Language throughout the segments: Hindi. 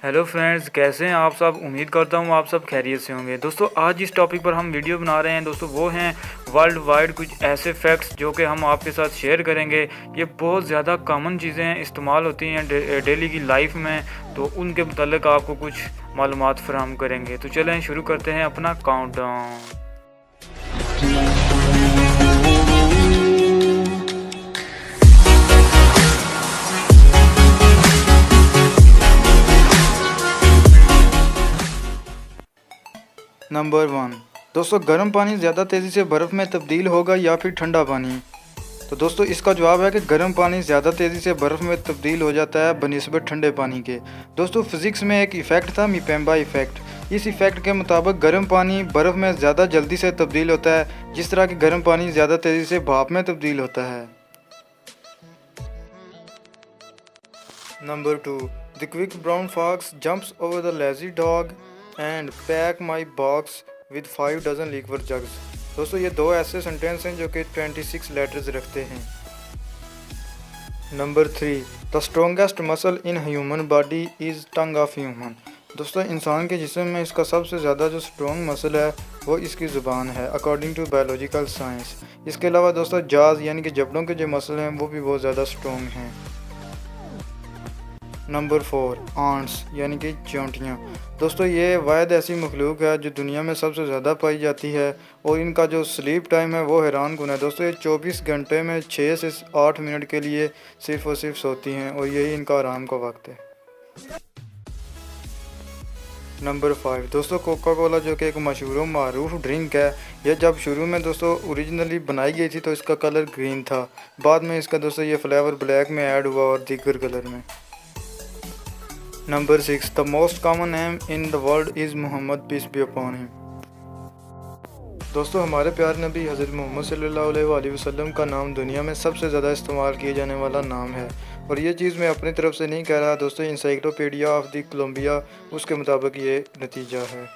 हेलो फ्रेंड्स, कैसे हैं आप सब। उम्मीद करता हूँ आप सब खैरियत से होंगे। दोस्तों, आज जिस टॉपिक पर हम वीडियो बना रहे हैं दोस्तों, वो हैं वर्ल्ड वाइड कुछ ऐसे फैक्ट्स जो कि हम आपके साथ शेयर करेंगे। ये बहुत ज़्यादा कॉमन चीज़ें हैं, इस्तेमाल होती हैं डेली की लाइफ में, तो उनके मुताल्लिक आपको कुछ मालूमात फराहम करेंगे। तो चलें शुरू करते हैं अपना काउंटडाउन। नंबर 1। दोस्तों, गर्म पानी ज़्यादा तेज़ी से बर्फ़ में तब्दील होगा या फिर ठंडा पानी? तो दोस्तों, इसका जवाब है कि गर्म पानी ज़्यादा तेज़ी से बर्फ़ में तब्दील हो जाता है बनिस्बत ठंडे पानी के। दोस्तों, फिज़िक्स में एक इफ़ेक्ट था, मीपेम्बा इफ़ेक्ट। इस इफ़ेक्ट के मुताबिक गर्म पानी बर्फ़ में ज़्यादा जल्दी से तब्दील होता है, जिस तरह कि गर्म पानी ज़्यादा तेज़ी से भाप में तब्दील होता है। Number 2। The quick brown fox jumps over the lazy dog and pack my box with 5 dozen liquid jugs. दोस्तों, ये दो ऐसे सेंटेंस हैं जो कि 26 लेटर्स रखते हैं। Number 3। The strongest muscle in human body is tongue of human. दोस्तों, इंसान के जिस्म में इसका सबसे ज़्यादा जो स्ट्रॉन्ग मसल है वो इसकी ज़ुबान है, अकॉर्डिंग टू बायोलॉजिकल साइंस। इसके अलावा दोस्तों, जाज़ यानी कि जबड़ों के जो मसल हैं वो भी बहुत ज़्यादा स्ट्रॉन्ग हैं। नंबर 4। आंट्स यानी कि चींटियाँ। दोस्तों, ये वाहिद ऐसी मखलूक है जो दुनिया में सबसे ज़्यादा पाई जाती है और इनका जो स्लीप टाइम है वो हैरान कुन है। दोस्तों, ये 24 घंटे में 6 से 8 मिनट के लिए सिर्फ़ और सिर्फ सोती हैं और यही इनका आराम का वक्त है। नंबर 5। दोस्तों, कोका कोला जो कि एक मशहूर व मारूफ ड्रिंक है, यह जब शुरू में दोस्तों ओरिजिनली बनाई गई थी तो इसका कलर ग्रीन था। बाद में इसका दोस्तों ये फ्लेवर ब्लैक में ऐड हुआ और दीगर कलर में। Number 6। The most common name in the world is Mohammad, peace be upon him. दोस्तों, हमारे प्यारे नबी हज़रत मोहम्मद सल्लल्लाहु अलैहि वसल्लम का नाम दुनिया में सबसे ज़्यादा इस्तेमाल किए जाने वाला नाम है और ये चीज़ मैं अपनी तरफ से नहीं कह रहा दोस्तों, इंसाइक्लोपीडिया ऑफ द कोलंबिया उसके मुताबिक ये नतीजा है।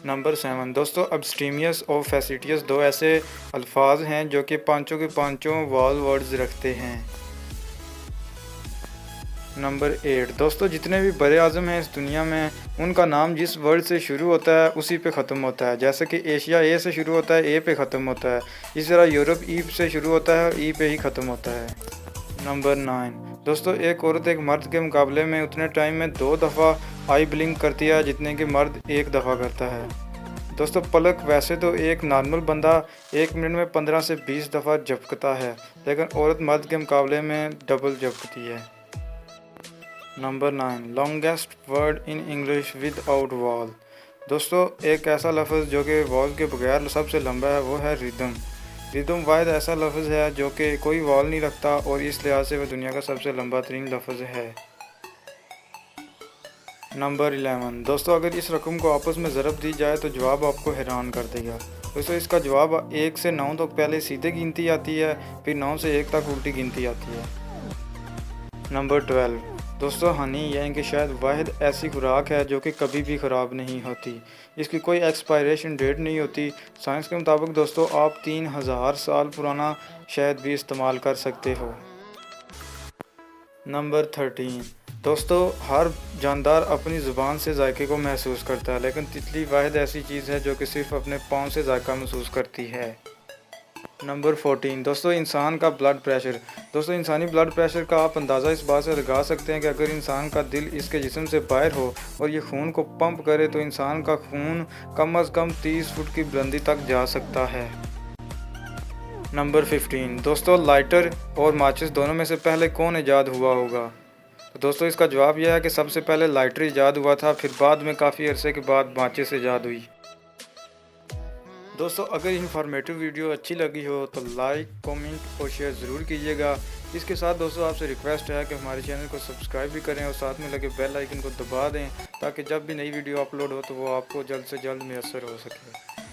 नंबर 7। दोस्तों, अब्स्टीमियस और फैसिटियस दो ऐसे अल्फाज हैं जो कि पाँचों के पाँचों वाल वर्ड्स रखते हैं। नंबर 8। दोस्तों, जितने भी बड़े आज़म हैं इस दुनिया में, उनका नाम जिस वर्ड से शुरू होता है उसी पे ख़त्म होता है। जैसे कि एशिया ए से शुरू होता है, ए पे ख़त्म होता है। इसी तरह यूरोप ई से शुरू होता है और ई पे ही ख़त्म होता है। नंबर 9। दोस्तों, एक औरत एक मर्द के मुकाबले में उतने टाइम में 2 दफ़ा आई ब्लिंक करती है जितने कि मर्द 1 दफ़ा करता है। दोस्तों, पलक वैसे तो एक नॉर्मल बंदा 1 मिनट में 15 से 20 दफ़ा झपकता है, लेकिन औरत मर्द के मुकाबले में डबल झपकती है। Number 9। Longest word in English without wall. दोस्तों, एक ऐसा लफ्ज़ जो कि वॉल के बगैर सबसे लंबा है वो है रिदम। रिदम वाहिद ऐसा लफ्ज़ है जो कि कोई वॉल नहीं रखता और इस लिहाज से वह दुनिया का सबसे लंबा तरीन लफ्ज़ है। नंबर 11। दोस्तों, अगर इस रकम को आपस में ज़रब दी जाए तो जवाब आपको हैरान कर देगा। दोस्तों, इसका जवाब 1 से 9 तक पहले सीधे गिनती आती है, फिर 9 से 1 तक उल्टी गिनती आती है। नंबर 12। दोस्तों, हनी यानी कि शायद वाहिद ऐसी खुराक है जो कि कभी भी ख़राब नहीं होती। इसकी कोई एक्सपायरेशन डेट नहीं होती। साइंस के मुताबिक दोस्तों, आप 3000 साल पुराना शहद भी इस्तेमाल कर सकते हो। नंबर 13। दोस्तों, हर जानदार अपनी ज़ुबान से जायके को महसूस करता है, लेकिन तितली वाहिद ऐसी चीज़ है जो कि सिर्फ अपने पाँव से जायका महसूस करती है। नंबर 14। दोस्तों, इंसान का ब्लड प्रेशर। दोस्तों, इंसानी ब्लड प्रेशर का आप अंदाज़ा इस बात से लगा सकते हैं कि अगर इंसान का दिल इसके जिस्म से बाहर हो और ये खून को पंप करे तो इंसान का खून कम अज़ कम 30 फुट की बुलंदी तक जा सकता है। नंबर 15। दोस्तों, लाइटर और माचिस दोनों में से पहले कौन ईजाद हुआ होगा? तो दोस्तों, इसका जवाब यह है कि सबसे पहले लाइटर ईजाद हुआ था, फिर बाद में काफ़ी अरसे के बाद माचिस ईजाद हुई। दोस्तों, अगर इन्फॉर्मेटिव वीडियो अच्छी लगी हो तो लाइक, कमेंट और शेयर ज़रूर कीजिएगा। इसके साथ दोस्तों, आपसे रिक्वेस्ट है कि हमारे चैनल को सब्सक्राइब भी करें और साथ में लगे बेल आइकन को दबा दें ताकि जब भी नई वीडियो अपलोड हो तो वो आपको जल्द से जल्द मैसर हो सके।